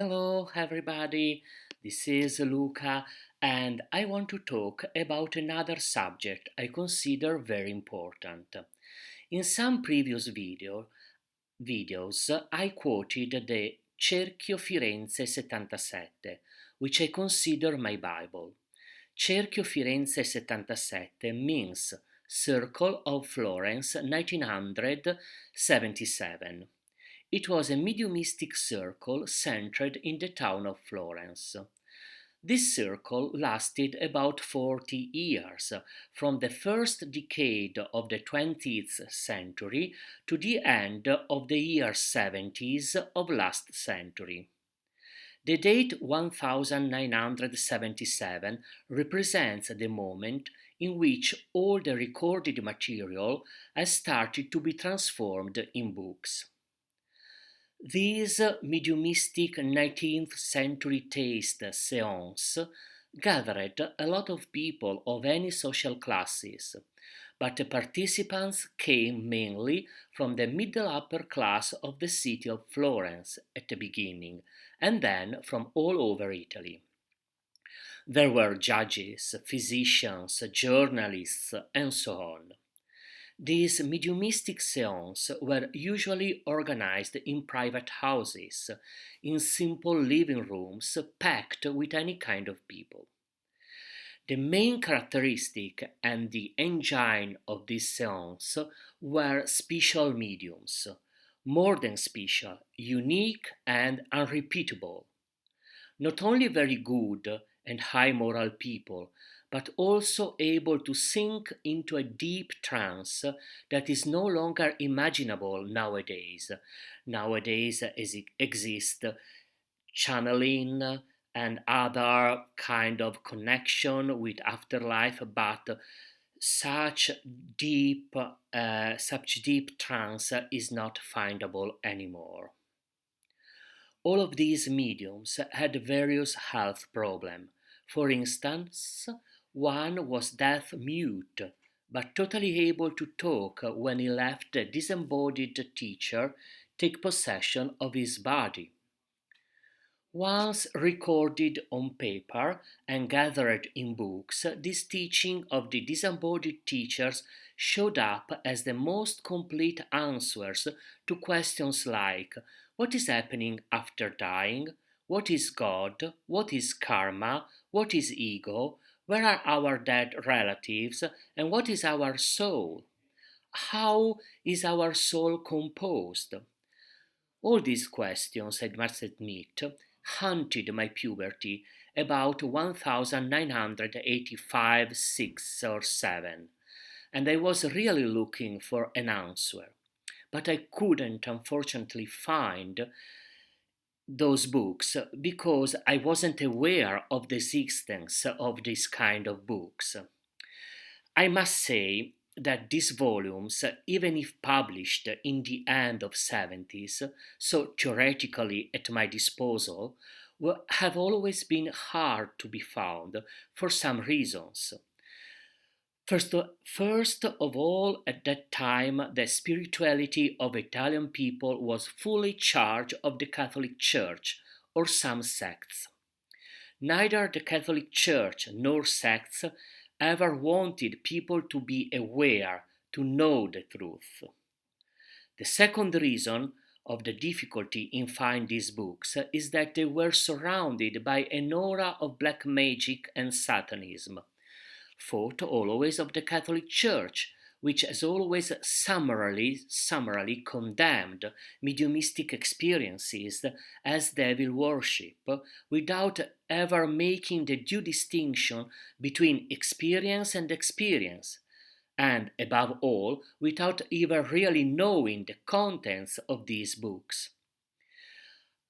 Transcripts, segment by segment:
Hello, everybody. This is Luca, and I want to talk about another subject I consider very important. In some previous videos, I quoted the Cerchio Firenze 77, which I consider my Bible. Cerchio Firenze 77 means Circle of Florence 1977. It was a mediumistic circle centered in the town of Florence. This circle lasted about 40 years, from the first decade of the 20th century to the end of the year 70s of last century. The date 1977 represents the moment in which all the recorded material has started to be transformed in books. These mediumistic 19th century taste seance gathered a lot of people of any social classes, but the participants came mainly from the middle upper class of the city of Florence at the beginning, and then from all over Italy. There were judges, physicians, journalists, and so on. These mediumistic seances were usually organized in private houses, in simple living rooms packed with any kind of people. The main characteristic and the engine of this seance were special mediums, more than special, unique and unrepeatable. Not only very good and high moral people, but also able to sink into a deep trance that is no longer imaginable nowadays. Nowadays, as it exists, channeling and other kind of connection with afterlife, but such such deep trance is not findable anymore. All of these mediums had various health problems. For instance, one was deaf mute, but totally able to talk when he left the disembodied teacher take possession of his body. Once recorded on paper and gathered in books, this teaching of the disembodied teachers showed up as the most complete answers to questions like what is happening after dying, what is God, what is karma, what is ego, where are our dead relatives, and what is our soul? How is our soul composed? All these questions, I must admit, haunted my puberty about 1985, 6 or 7, and I was really looking for an answer. But I couldn't, unfortunately, find those books because I wasn't aware of the existence of this kind of books. I must say that these volumes, even if published in the end of 70s, so theoretically at my disposal, have always been hard to be found for some reasons. First of all, at that time, the spirituality of Italian people was fully charged of the Catholic Church or some sects. Neither the Catholic Church nor sects ever wanted people to be aware, to know the truth. The second reason of the difficulty in finding these books is that they were surrounded by an aura of black magic and Satanism, thought always of the Catholic Church, which has always summarily condemned mediumistic experiences as devil worship, without ever making the due distinction between experience and experience, and above all, without ever really knowing the contents of these books.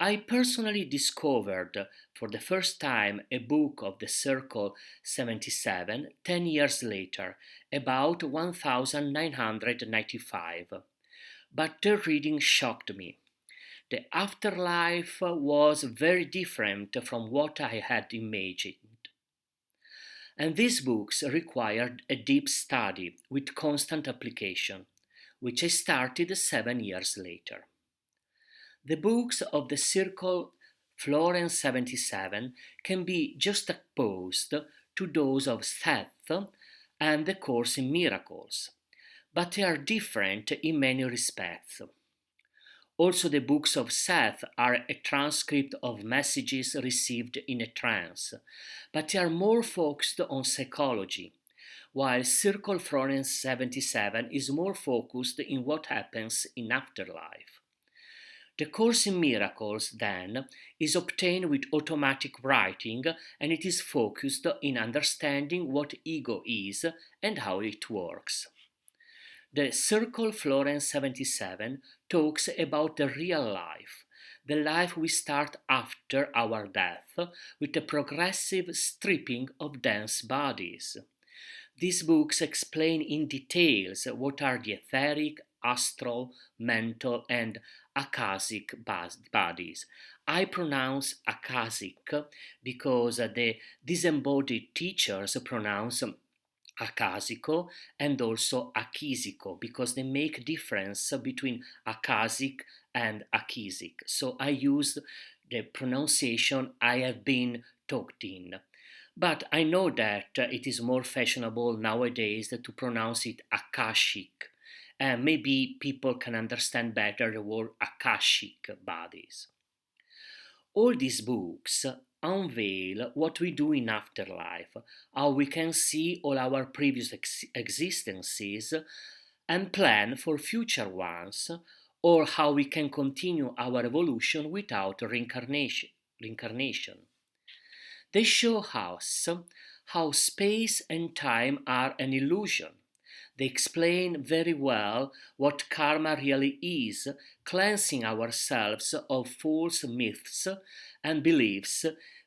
I personally discovered for the first time a book of the Circle 77 10 years later, about 1995. But the reading shocked me. The afterlife was very different from what I had imagined. And these books required a deep study with constant application, which I started 7 years later. The books of the Circle Florence 77 can be juxtaposed to those of Seth and the Course in Miracles, but they are different in many respects. Also, the books of Seth are a transcript of messages received in a trance, but they are more focused on psychology, while Circle Florence 77 is more focused in what happens in afterlife. The Course in Miracles, then, is obtained with automatic writing and it is focused in understanding what ego is and how it works. The Circle Florence 77 talks about the real life, the life we start after our death, with a progressive stripping of dense bodies. These books explain in details what are the etheric, astral, mental, and akashic bodies. I pronounce akashic because the disembodied teachers pronounce akashico and also akisico because they make difference between akashic and akisic. So I use the pronunciation I have been taught in. But I know that it is more fashionable nowadays to pronounce it akashic. And maybe people can understand better the word akashic bodies. All these books unveil what we do in afterlife, how we can see all our previous existences and plan for future ones, or how we can continue our evolution without reincarnation. They show us how space and time are an illusion. They explain very well what karma really is, cleansing ourselves of false myths and beliefs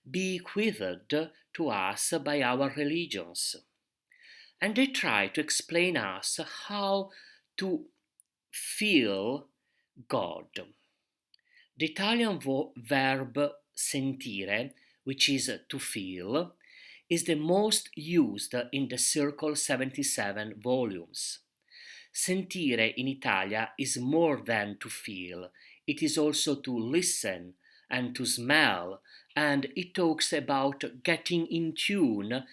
bequeathed to us by our religions. And they try to explain us how to feel God. The Italian verb sentire, which is to feel, is the most used in the Circle 77 volumes. Sentire in Italia is more than to feel, it is also to listen and to smell, and it talks about getting in tune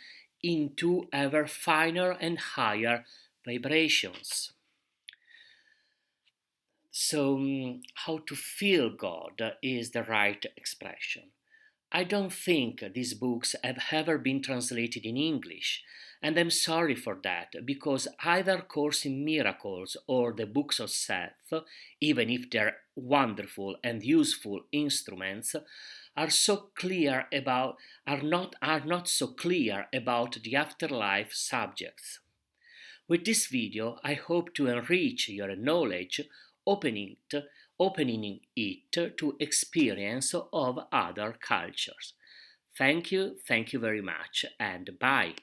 into ever finer and higher vibrations. So, how to feel God is the right expression. I don't think these books have ever been translated in English, and I'm sorry for that, because either Course in Miracles or the books of Seth, even if they're wonderful and useful instruments, are so clear about are not so clear about the afterlife subjects. With this video, I hope to enrich your knowledge, opening it to experience of other cultures. Thank you very much, and bye.